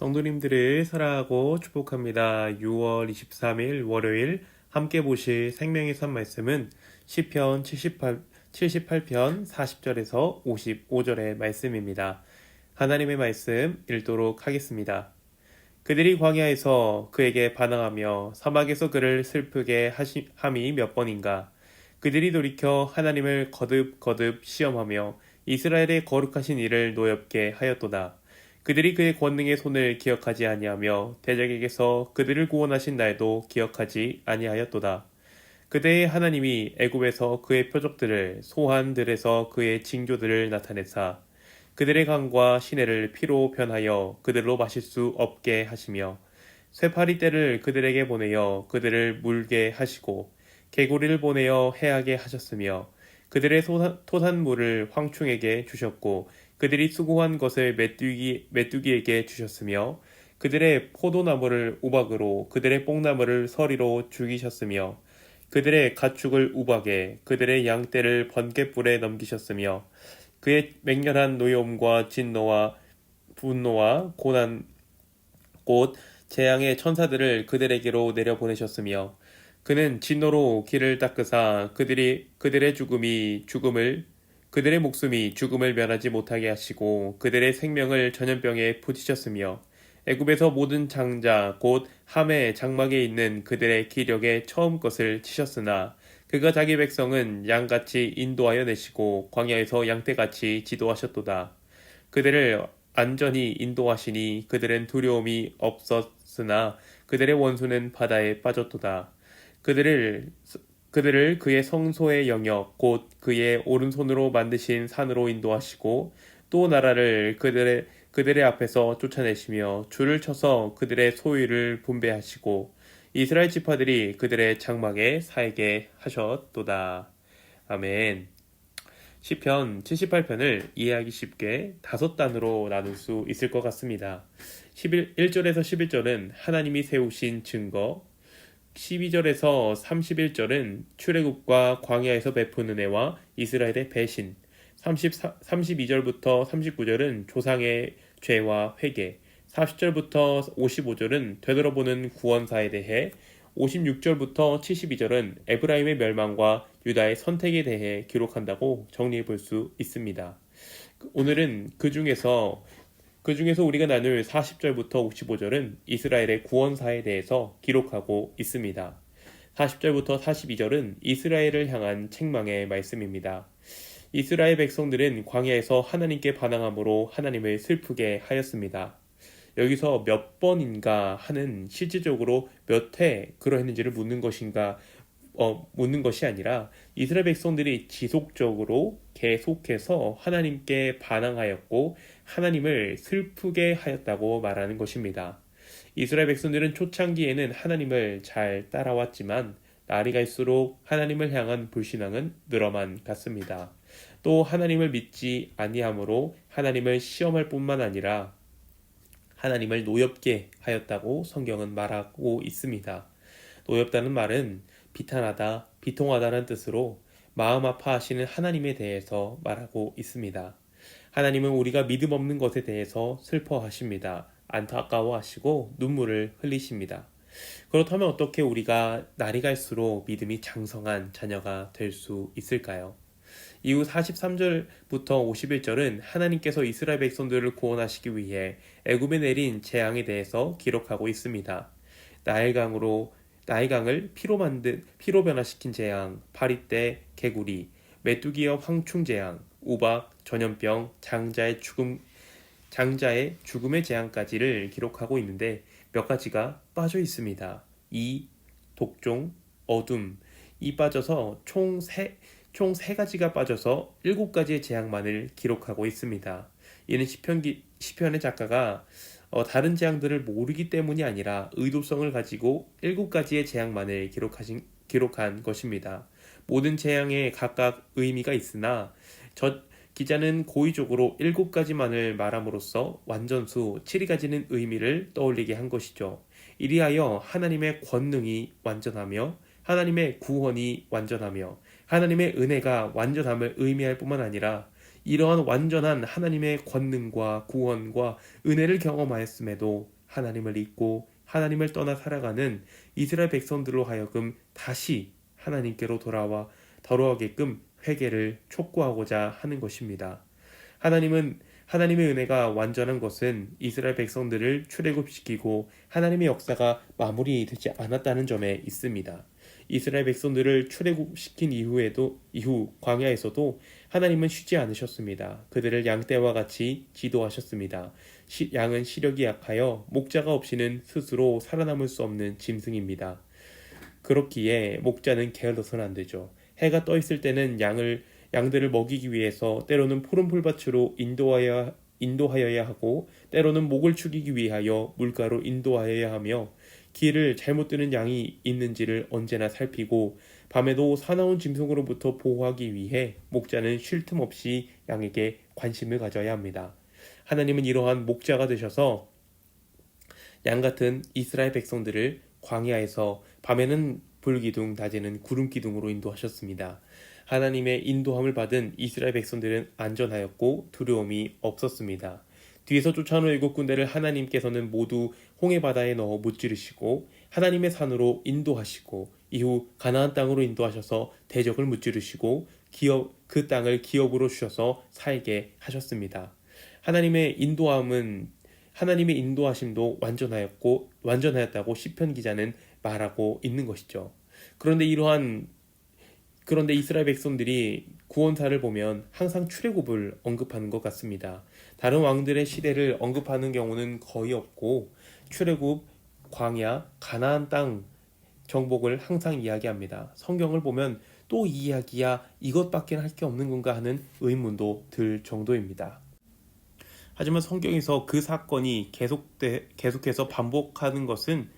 성도님들을 사랑하고 축복합니다. 6월 23일 월요일 함께 보실 생명의 선 말씀은 시편 78편 40절에서 55절의 말씀입니다. 하나님의 말씀 읽도록 하겠습니다. 그들이 광야에서 그에게 반항하며 사막에서 그를 슬프게 함이 몇 번인가. 그들이 돌이켜 하나님을 거듭 시험하며 이스라엘의 거룩하신 이를 노엽게 하였도다. 그들이 그의 권능의 손을 기억하지 아니하며 대적에게서 그들을 구원하신 날도 기억하지 아니하였도다. 그대의 하나님이 애굽에서 그의 표적들을 소한들에서 그의 징조들을 나타내사 그들의 강과 시내를 피로 변하여 그들로 마실 수 없게 하시며 쇠파리 떼를 그들에게 보내어 그들을 물게 하시고 개구리를 보내어 해하게 하셨으며 그들의 토산물을 황충에게 주셨고 그들이 수고한 것을 메뚜기에게 주셨으며 그들의 포도나무를 우박으로 그들의 뽕나무를 서리로 죽이셨으며 그들의 가축을 우박에 그들의 양떼를 번갯불에 넘기셨으며 그의 맹렬한 노여움과 진노와 분노와 고난 곧 재앙의 천사들을 그들에게로 내려보내셨으며 그는 진노로 길을 닦으사 그들의 목숨이 죽음을 면하지 못하게 하시고 그들의 생명을 전염병에 부딪혔으며 애굽에서 모든 장자 곧 함의 장막에 있는 그들의 기력에 처음 것을 치셨으나 그가 자기 백성은 양같이 인도하여 내시고 광야에서 양떼같이 지도하셨도다. 그들을 안전히 인도하시니 그들은 두려움이 없었으나 그들의 원수는 바다에 빠졌도다. 그들을 그의 성소의 영역 곧 그의 오른손으로 만드신 산으로 인도하시고 또 나라를 그들의 앞에서 쫓아내시며 줄을 쳐서 그들의 소유를 분배하시고 이스라엘 지파들이 그들의 장막에 살게 하셨도다. 아멘. 시편 78편을 이해하기 쉽게 5단으로 나눌 수 있을 것 같습니다. 1절에서 11절은 하나님이 세우신 증거, 12절에서 31절은 출애굽과 광야에서 베푼 은혜와 이스라엘의 배신, 32절부터 39절은 조상의 죄와 회개, 40절부터 55절은 되돌아보는 구원사에 대해, 56절부터 72절은 에브라임의 멸망과 유다의 선택에 대해 기록한다고 정리해 볼 수 있습니다. 오늘은 그 중에서 우리가 나눌 40절부터 55절은 이스라엘의 구원사에 대해서 기록하고 있습니다. 40절부터 42절은 이스라엘을 향한 책망의 말씀입니다. 이스라엘 백성들은 광야에서 하나님께 반항함으로 하나님을 슬프게 하였습니다. 여기서 몇 번인가 하는 실질적으로 몇 회 그러했는지를 묻는 것이 아니라 이스라엘 백성들이 지속적으로 계속해서 하나님께 반항하였고 하나님을 슬프게 하였다고 말하는 것입니다. 이스라엘 백성들은 초창기에는 하나님을 잘 따라왔지만 날이 갈수록 하나님을 향한 불신앙은 늘어만 갔습니다. 또 하나님을 믿지 아니함으로 하나님을 시험할 뿐만 아니라 하나님을 노엽게 하였다고 성경은 말하고 있습니다. 노엽다는 말은 비탄하다, 비통하다는 뜻으로 마음 아파하시는 하나님에 대해서 말하고 있습니다. 하나님은 우리가 믿음 없는 것에 대해서 슬퍼하십니다. 안타까워하시고 눈물을 흘리십니다. 그렇다면 어떻게 우리가 날이 갈수록 믿음이 장성한 자녀가 될 수 있을까요? 이후 43절부터 51절은 하나님께서 이스라엘 백성들을 구원하시기 위해 애굽에 내린 재앙에 대해서 기록하고 있습니다. 나일강을 피로 변화시킨 재앙, 파리떼, 개구리, 메뚜기와 황충 재앙, 우박, 전염병, 장자의 죽음의 재앙까지를 기록하고 있는데 몇 가지가 빠져 있습니다. 독종, 어둠, 빠져서 총 세 가지가 빠져서 7가지의 재앙만을 기록하고 있습니다. 이는 시편의 작가가 다른 재앙들을 모르기 때문이 아니라 의도성을 가지고 7가지의 재앙만을 기록한 것입니다. 모든 재앙에 각각 의미가 있으나 기자는 고의적으로 7가지만을 말함으로써 완전수 7가지는 의미를 떠올리게 한 것이죠. 이리하여 하나님의 권능이 완전하며 하나님의 구원이 완전하며 하나님의 은혜가 완전함을 의미할 뿐만 아니라 이러한 완전한 하나님의 권능과 구원과 은혜를 경험하였음에도 하나님을 잊고 하나님을 떠나 살아가는 이스라엘 백성들로 하여금 다시 하나님께로 돌아가게끔 회개를 촉구하고자 하는 것입니다. 하나님의 은혜가 완전한 것은 이스라엘 백성들을 출애굽시키고 하나님의 역사가 마무리되지 않았다는 점에 있습니다. 이스라엘 백성들을 출애굽시킨 이후 광야에서도 하나님은 쉬지 않으셨습니다. 그들을 양떼와 같이 지도하셨습니다. 양은 시력이 약하여 목자가 없이는 스스로 살아남을 수 없는 짐승입니다. 그렇기에 목자는 게을러서는 안 되죠. 해가 떠 있을 때는 양들을 먹이기 위해서 때로는 푸른 풀밭으로 인도하여야 하고 때로는 목을 축이기 위하여 물가로 인도하여야 하며 길을 잘못 드는 양이 있는지를 언제나 살피고 밤에도 사나운 짐승으로부터 보호하기 위해 목자는 쉴 틈 없이 양에게 관심을 가져야 합니다. 하나님은 이러한 목자가 되셔서 양 같은 이스라엘 백성들을 광야에서 밤에는 불기둥, 낮에는 구름기둥으로 인도하셨습니다. 하나님의 인도함을 받은 이스라엘 백성들은 안전하였고 두려움이 없었습니다. 뒤에서 쫓아오는 애국 군대를 하나님께서는 모두 홍해 바다에 넣어 무찌르시고 하나님의 산으로 인도하시고 이후 가나안 땅으로 인도하셔서 대적을 무찌르시고 그 땅을 기업으로 주셔서 살게 하셨습니다. 하나님의 인도하심도 완전하였다고 시편 기자는 말하고 있는 것이죠. 그런데 이스라엘 백성들이 구원사를 보면 항상 출애굽을 언급하는 것 같습니다. 다른 왕들의 시대를 언급하는 경우는 거의 없고 출애굽, 광야, 가나안 땅 정복을 항상 이야기합니다. 성경을 보면 또 이 이야기야 이것밖에 할 게 없는 건가 하는 의문도 들 정도입니다. 하지만 성경에서 그 사건이 계속해서 반복하는 것은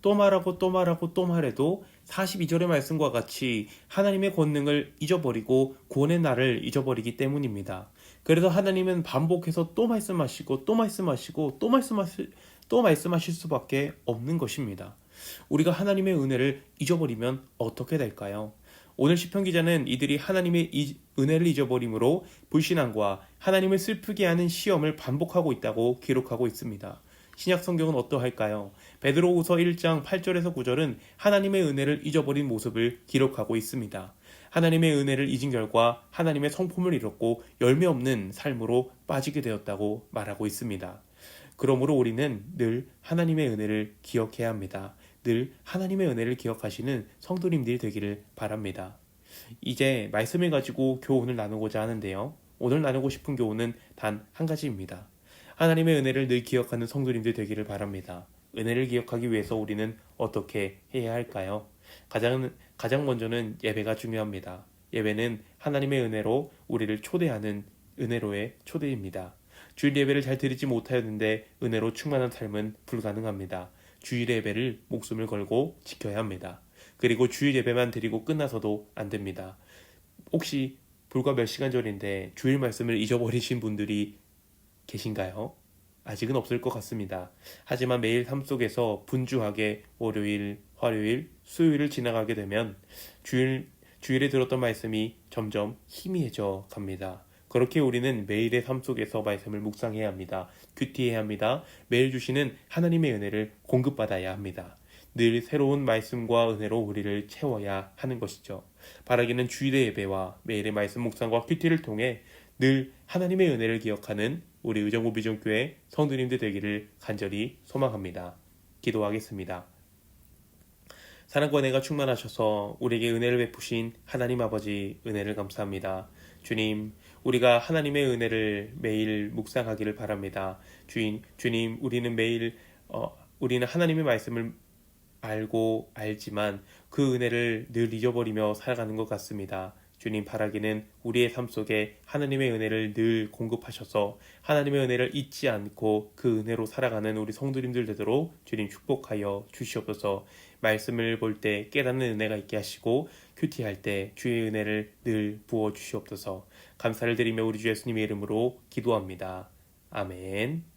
또 말하고 또 말하고 또 말해도 42절의 말씀과 같이 하나님의 권능을 잊어버리고 구원의 날을 잊어버리기 때문입니다. 그래서 하나님은 반복해서 또 말씀하시고 또 말씀하시고 또 말씀하실 수밖에 없는 것입니다. 우리가 하나님의 은혜를 잊어버리면 어떻게 될까요? 오늘 시편 기자는 이들이 하나님의 은혜를 잊어버림으로 불신앙과 하나님을 슬프게 하는 시험을 반복하고 있다고 기록하고 있습니다. 신약 성경은 어떠할까요? 베드로후서 1장 8절에서 9절은 하나님의 은혜를 잊어버린 모습을 기록하고 있습니다. 하나님의 은혜를 잊은 결과 하나님의 성품을 잃었고 열매 없는 삶으로 빠지게 되었다고 말하고 있습니다. 그러므로 우리는 늘 하나님의 은혜를 기억해야 합니다. 늘 하나님의 은혜를 기억하시는 성도님들이 되기를 바랍니다. 이제 말씀을 가지고 교훈을 나누고자 하는데요. 오늘 나누고 싶은 교훈은 단 한 가지입니다. 하나님의 은혜를 늘 기억하는 성도님들 되기를 바랍니다. 은혜를 기억하기 위해서 우리는 어떻게 해야 할까요? 가장 먼저는 예배가 중요합니다. 예배는 하나님의 은혜로 우리를 초대하는 은혜로의 초대입니다. 주일 예배를 잘 드리지 못하였는데 은혜로 충만한 삶은 불가능합니다. 주일 예배를 목숨을 걸고 지켜야 합니다. 그리고 주일 예배만 드리고 끝나서도 안 됩니다. 혹시 불과 몇 시간 전인데 주일 말씀을 잊어버리신 분들이 계신가요? 아직은 없을 것 같습니다. 하지만 매일 삶 속에서 분주하게 월요일, 화요일, 수요일을 지나가게 되면 주일에 들었던 말씀이 점점 희미해져 갑니다. 그렇게 우리는 매일의 삶 속에서 말씀을 묵상해야 합니다. 큐티해야 합니다. 매일 주시는 하나님의 은혜를 공급받아야 합니다. 늘 새로운 말씀과 은혜로 우리를 채워야 하는 것이죠. 바라기는 주일의 예배와 매일의 말씀 묵상과 큐티를 통해 늘 하나님의 은혜를 기억하는 우리 의정부 비전교회 성도님들 되기를 간절히 소망합니다. 기도하겠습니다. 사랑과 은혜가 충만하셔서 우리에게 은혜를 베푸신 하나님 아버지 은혜를 감사합니다. 주님, 우리가 하나님의 은혜를 매일 묵상하기를 바랍니다. 주님, 우리는 하나님의 말씀을 알지만 그 은혜를 늘 잊어버리며 살아가는 것 같습니다. 주님, 바라기는 우리의 삶 속에 하나님의 은혜를 늘 공급하셔서 하나님의 은혜를 잊지 않고 그 은혜로 살아가는 우리 성도님들 되도록 주님 축복하여 주시옵소서. 말씀을 볼 때 깨닫는 은혜가 있게 하시고 큐티할 때 주의 은혜를 늘 부어 주시옵소서. 감사를 드리며 우리 주 예수님의 이름으로 기도합니다. 아멘.